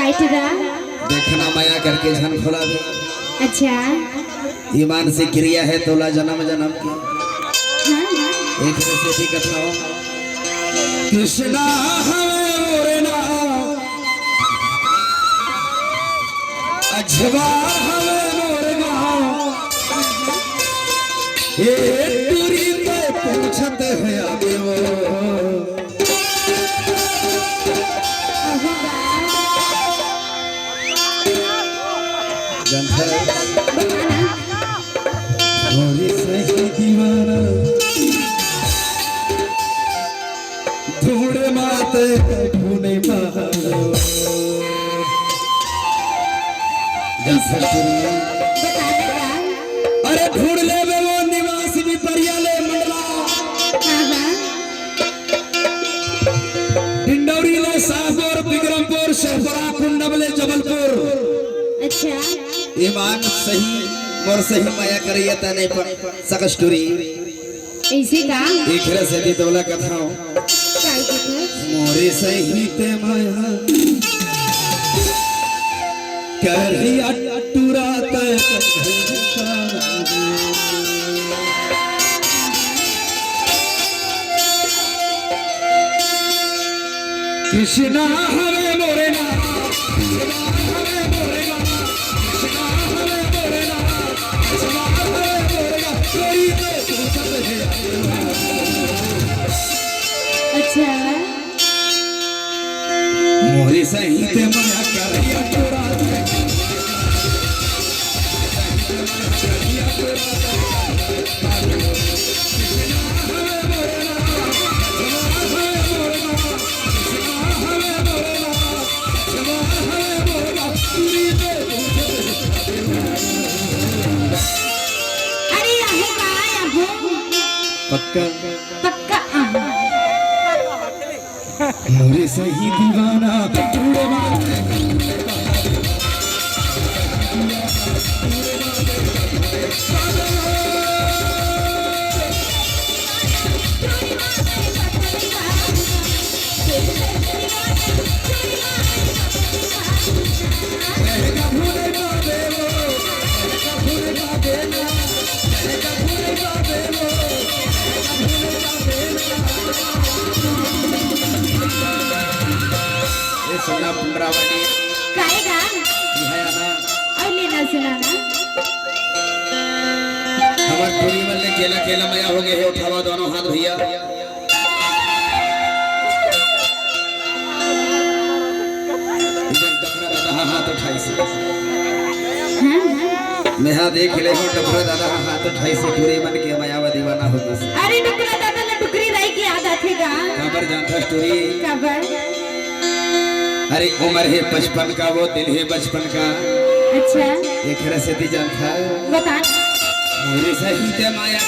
देखना माया करके झन खोला भी। अच्छा ईमान से क्रिया है तोला जन्म जन्म की। हाँ। एक से कथा हो कृष्णा हमें नाम अजवा हमें मोरे नाम ये पूरी तो पूछत है आगे वो मोरी सही दीवाना ढूंढे माते ढूंढे पहाड़ो अरे ढूंढ ले वे वो निवास भी परियाले मंडला डिंडौरी ले साहपुर बिक्रमपुर शेखपुरा कुंडबले जबलपुर। अच्छा ईमान सही मोर सही माया करिए तने पर सकस्टोरी ऐसे का एक से दी तोला कथा हो मोरे सही ते माया करिया टुरात कृष्णा हरे मोरे ना अच्छा मोरी सही ते माया करिया टुरात पक्का पक्का मोरे सही दीवाना टूटे सोना पुंडरावली गाएगा है ना और लेना सुनाना हमार पूरी मन में केला केला मया हो गए है उठावा दोनों हाथ भैया इधर डबरा दादा हाथ उठाई से मैं हाथ देख ले हो डबरा दादा हाथ उठाई से पूरी मन के मायावा दीवाना हो गई। अरे डुकरा दादा ने डुकरी दाई की याद आथेगा खबर जानता स्टोरी खबर अरे उम्र है 55 का वो दिल है बचपन का। अच्छा एक से दी जानता बता मोरे सही ते माया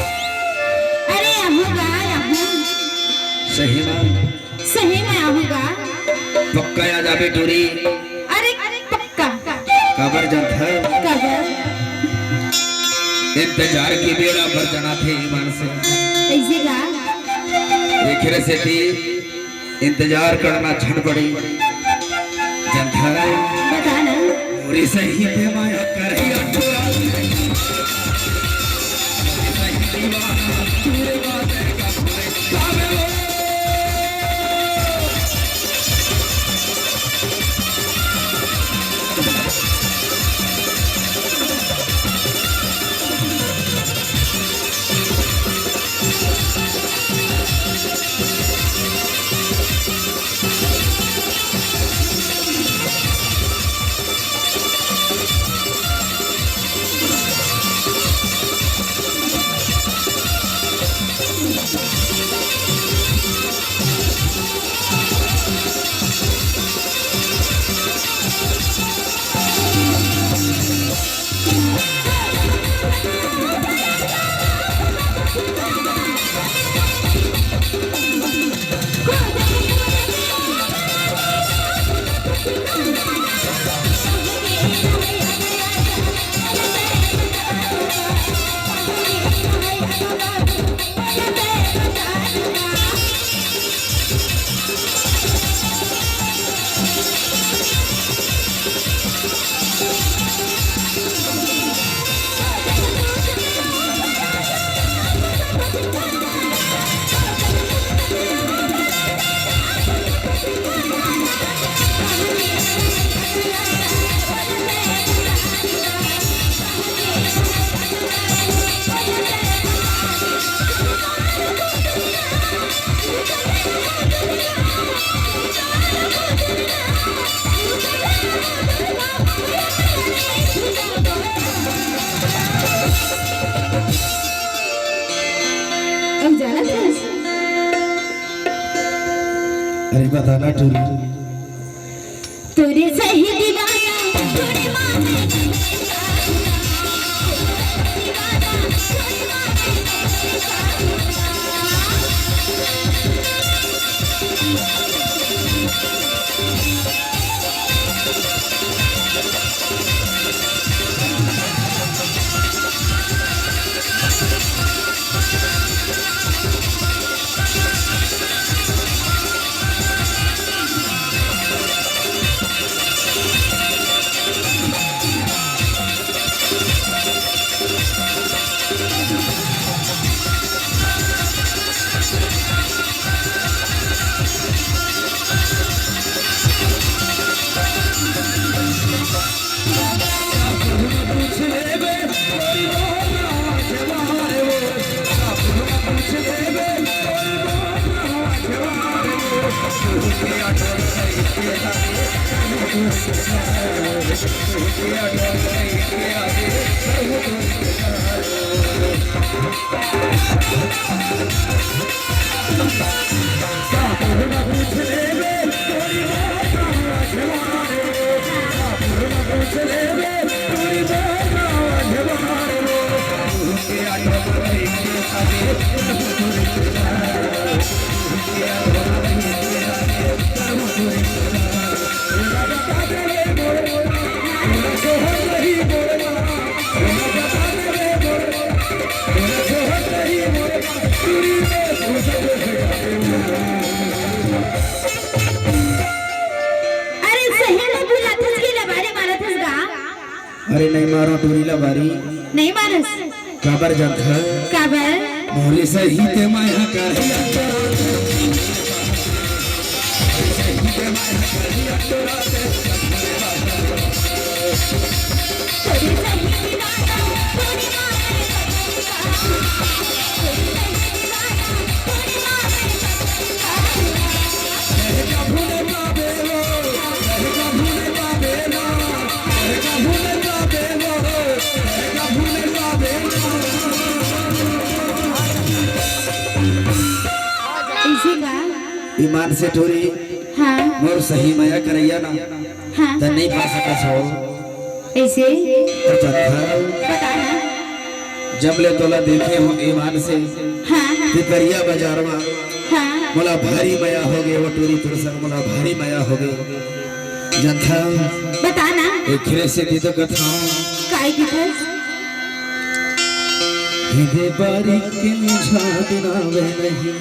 अरे आऊंगा आऊं सही में आऊंगा। पक्का याद आवे टूरी अरे पक्का खबर जंत है कबर इंतजार की बेड़ा पर जना थे ईमान से ऐसे का देखरे से थी इंतजार करना छन पड़ी जनता बता ना मोरी सही पे माया करैया टोरा सही दीवाना तूरे बातें का भावे लो अरे बताना टूरी तुरी सही दीवाना तुरी माने अरे नहीं मारो टूरीला बारी नहीं मारस काबर जंत है काबर मोरे सही ते माया करैया ईमान से टोरी हाँ मोर सही माया करैया ना हाँ त नहीं पा सकत हो ऐसे तो चंथा बताना। जब ले तोला देखे हो ईमान से हाँ हाँ पिपरिया बाजार में हाँ मोला भारी माया हो गए वो टोरी तोर संग मोला भारी माया हो गए जनथा बताना। एक खिरे से दी तो कथा काय की था हिदे बारी के मुझा बिना वे नहीं